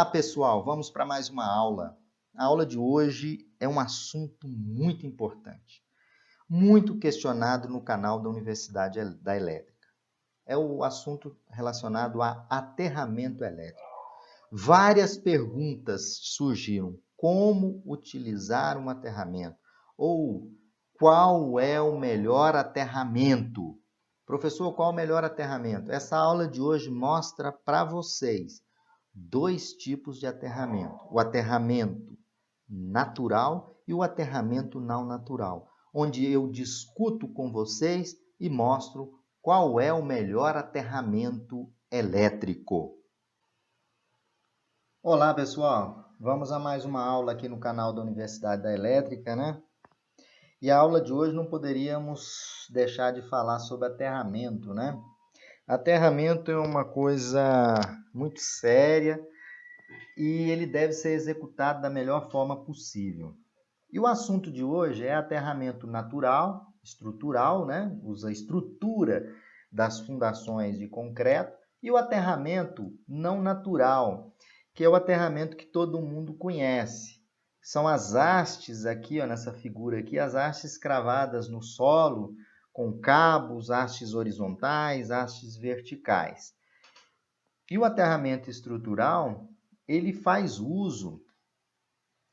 Olá, pessoal, vamos para mais uma aula. A aula de hoje é um assunto muito importante, muito questionado no canal da Universidade da Elétrica. É o assunto relacionado a aterramento elétrico. Várias perguntas surgiram. Como utilizar um aterramento? Ou qual é o melhor aterramento? Professor, qual é o melhor aterramento? Essa aula de hoje mostra para vocês dois tipos de aterramento: o aterramento natural e o aterramento não natural, onde eu discuto com vocês e mostro qual é o melhor aterramento elétrico. Olá, pessoal! Vamos a mais uma aula aqui no canal da Universidade da Elétrica, né? E a aula de hoje não poderíamos deixar de falar sobre aterramento, né? Aterramento é uma coisa muito séria e ele deve ser executado da melhor forma possível. E o assunto de hoje é aterramento natural, estrutural, né? Usa a estrutura das fundações de concreto, e o aterramento não natural, que é o aterramento que todo mundo conhece. São as hastes aqui, ó, nessa figura aqui, as hastes cravadas no solo, com cabos, hastes horizontais, hastes verticais. E o aterramento estrutural, ele faz uso,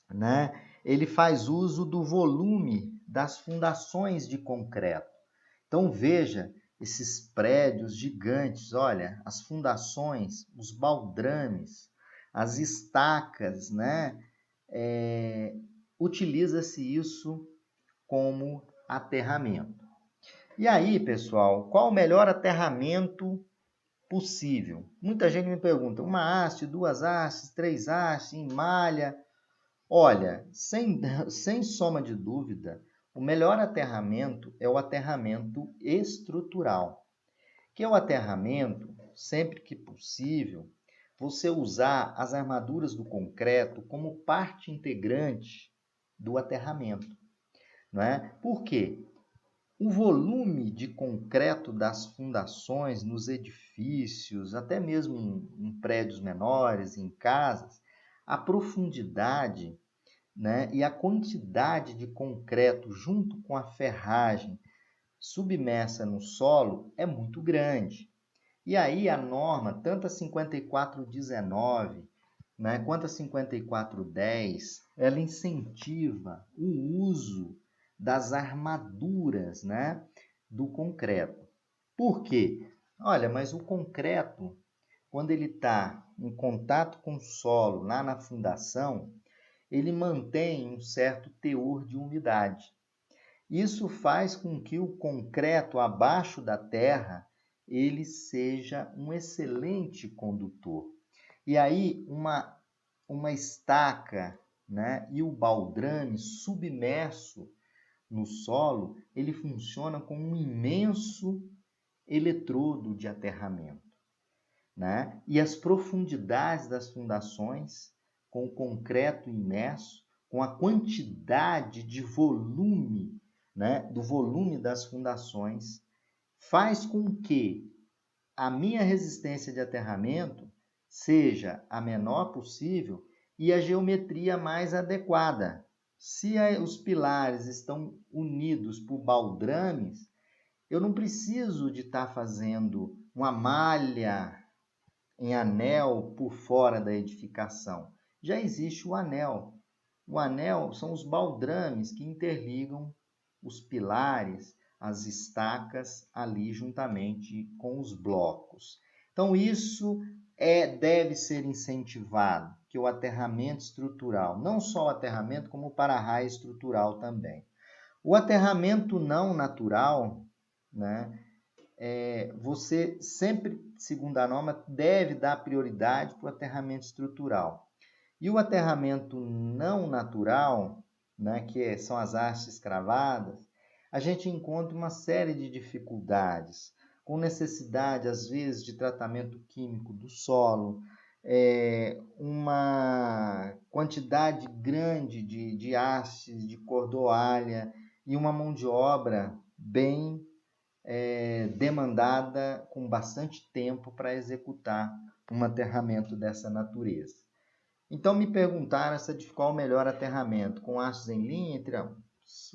né? Ele faz uso do volume das fundações de concreto. Então veja esses prédios gigantes, olha, as fundações, os baldrames, as estacas, né? Utiliza-se isso como aterramento. E aí, pessoal, qual o melhor aterramento possível? Muita gente me pergunta, uma haste, duas hastes, três hastes, em malha. Olha, sem soma de dúvida, o melhor aterramento é o aterramento estrutural, que é o aterramento, sempre que possível, você usar as armaduras do concreto como parte integrante do aterramento, não é? Por quê? O volume de concreto das fundações nos edifícios, até mesmo em prédios menores, em casas, a profundidade, né, e a quantidade de concreto junto com a ferragem submersa no solo é muito grande. E aí a norma, tanto a 5419, né, quanto a 5410, ela incentiva o uso das armaduras, né, do concreto. Por quê? Olha, mas o concreto, quando ele está em contato com o solo, lá na fundação, ele mantém um certo teor de umidade. Isso faz com que o concreto abaixo da terra ele seja um excelente condutor. E aí uma estaca, né, e o baldrame submerso no solo, ele funciona como um imenso eletrodo de aterramento, né? E as profundidades das fundações, com o concreto imerso, com a quantidade de volume, né, do volume das fundações, faz com que a minha resistência de aterramento seja a menor possível e a geometria mais adequada. Se os pilares estão unidos por baldrames, eu não preciso de estar fazendo uma malha em anel por fora da edificação. Já existe o anel. O anel são os baldrames que interligam os pilares, as estacas ali juntamente com os blocos. Então isso deve ser incentivado, que o aterramento estrutural, não só o aterramento, como o para-raio estrutural também. O aterramento não natural, né? Você sempre, segundo a norma, deve dar prioridade para o aterramento estrutural. E o aterramento não natural, né, que são as hastes cravadas, a gente encontra uma série de dificuldades, com necessidade, às vezes, de tratamento químico do solo, uma quantidade grande de hastes, de cordoalha e uma mão de obra bem demandada com bastante tempo para executar um aterramento dessa natureza. Então me perguntaram qual o melhor aterramento, com hastes em linha, entre ambos.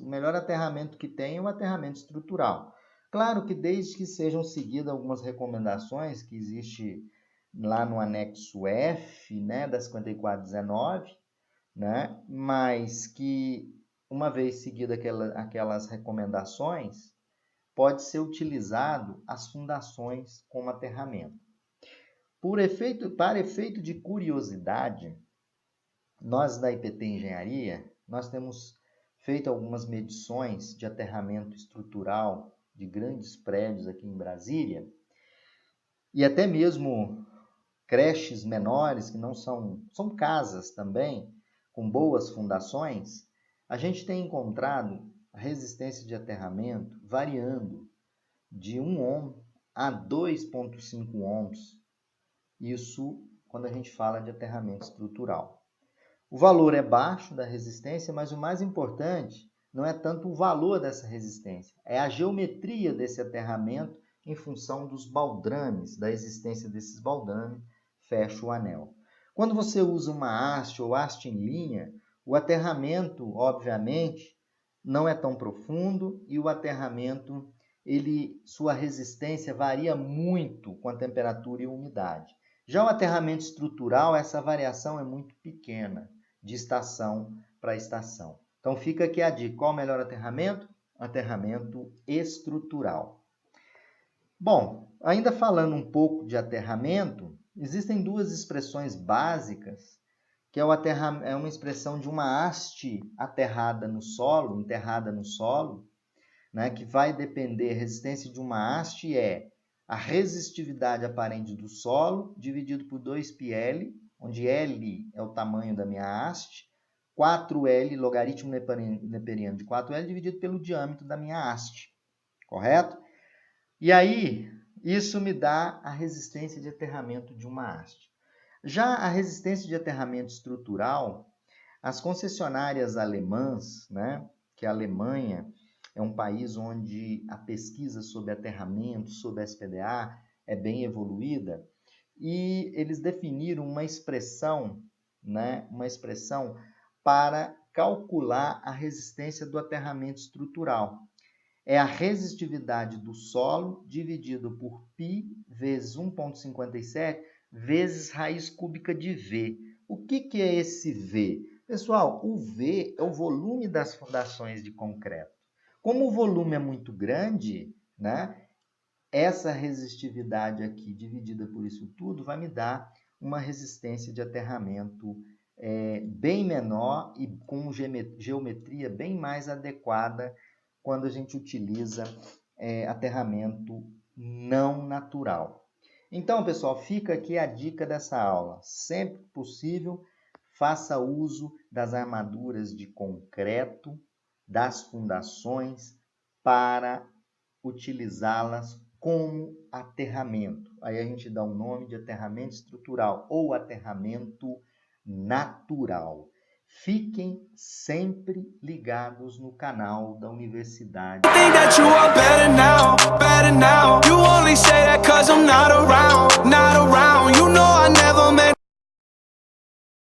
O melhor aterramento que tem é o aterramento estrutural. Claro que desde que sejam seguidas algumas recomendações que existe lá no anexo F, né, da 5419, né, mas que uma vez seguida aquelas recomendações, pode ser utilizado as fundações como aterramento. Para efeito de curiosidade, nós da IPT Engenharia, nós temos feito algumas medições de aterramento estrutural de grandes prédios aqui em Brasília, e até mesmo creches menores, que não são casas também, com boas fundações. A gente tem encontrado a resistência de aterramento variando de 1 ohm a 2,5 ohms. Isso quando a gente fala de aterramento estrutural. O valor é baixo da resistência, mas o mais importante não é tanto o valor dessa resistência, é a geometria desse aterramento em função dos baldrames, da existência desses baldrames, fecha o anel. Quando você usa uma haste ou haste em linha, o aterramento, obviamente, não é tão profundo e o aterramento, sua resistência varia muito com a temperatura e a umidade. Já o aterramento estrutural, essa variação é muito pequena, de estação para estação. Então fica aqui a dica, qual o melhor aterramento? Aterramento estrutural. Bom, ainda falando um pouco de aterramento, existem duas expressões básicas, que é uma expressão de uma haste aterrada no solo, enterrada no solo, né, que vai depender, a resistência de uma haste é a resistividade aparente do solo, dividido por 2πl, onde L é o tamanho da minha haste, 4L, logaritmo neperiano de 4L, dividido pelo diâmetro da minha haste, correto? E aí, isso me dá a resistência de aterramento de uma haste. Já a resistência de aterramento estrutural, as concessionárias alemãs, né, que a Alemanha é um país onde a pesquisa sobre aterramento, sobre SPDA, é bem evoluída, e eles definiram uma expressão, né, para calcular a resistência do aterramento estrutural. É a resistividade do solo dividido por π vezes 1,57 vezes raiz cúbica de V. O que é esse V? Pessoal, o V é o volume das fundações de concreto. Como o volume é muito grande, né, essa resistividade aqui dividida por isso tudo vai me dar uma resistência de aterramento bem menor e com geometria bem mais adequada quando a gente utiliza aterramento não natural. Então, pessoal, fica aqui a dica dessa aula. Sempre que possível, faça uso das armaduras de concreto, das fundações, para utilizá-las como aterramento. Aí a gente dá o nome de aterramento estrutural ou aterramento natural. Fiquem sempre ligados no canal da Universidade. Think that you are better now, better now. You only say that 'cause I'm not around, not around.